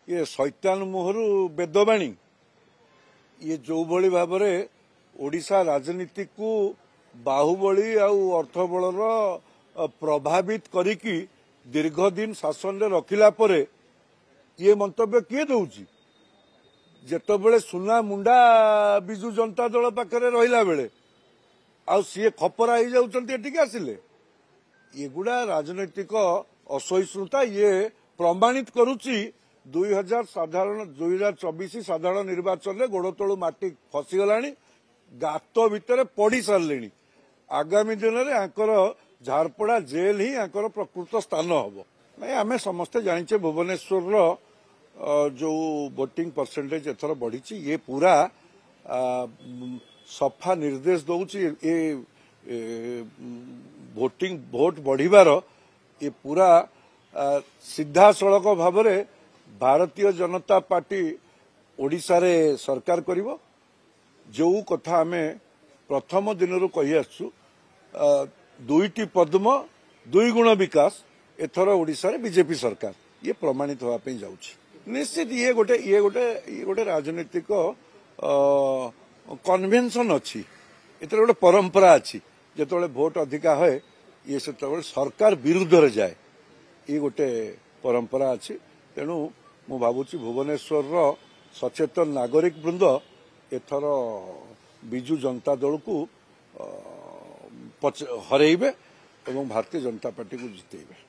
ये शैतान मुहरु वेदवाणी ये जो भली भाव ओडिशा राजनीति को बाहुबली अर्थबलर प्रभावित करिकी दीर्घ दिन शासन रे रखिला परे ये मंतव्य किए दउची जेतबेले सुना मुंडा बिजु जनता दल पाखरे रहिला बेले आ सी खपरा हो जाउछन्ती आसिले एगुड़ा राजनैतिक असहिष्णुता ये प्रमाणित करुच्ची 2024 साधारण निर्वाचन में गोड़ तलु माटी फसीगला गात भितर पड़ी सारे आगामी दिन में आंकर झारपड़ा जेल ही आंकर प्रकृत स्थान हम नहीं आम समस्ते जाने भुवनेश्वर जो वोटिंग परसेंटेज एथर बढ़ी ये पूरा सफा निर्देश दौची भोट बढ़िबार ये पूरा सीधा सड़क भाव भारतीय जनता पार्टी ओडिशा रे सरकार करिवो जो कथा आमे प्रथम दिन कही आसु दुईटी पद्म दुई गुण विकास एथर ओडिशा रे बीजेपी सरकार ये प्रमाणित होगा जाउछि निश्चित ये गोटे राजनीतिक कन्वेंशन अच्छी एतर गोटे परंपरा अच्छी जेतबेले भोट अधिका है ये से सरकार विरुद्ध रे जाए ये गोटे परंपरा अच्छी तेणु मु भावुची भुवनेश्वर सचेतन नागरिक वृंद एथर बिजु जनता दल को हरइबे और भारतीय जनता पार्टी को जितेबे।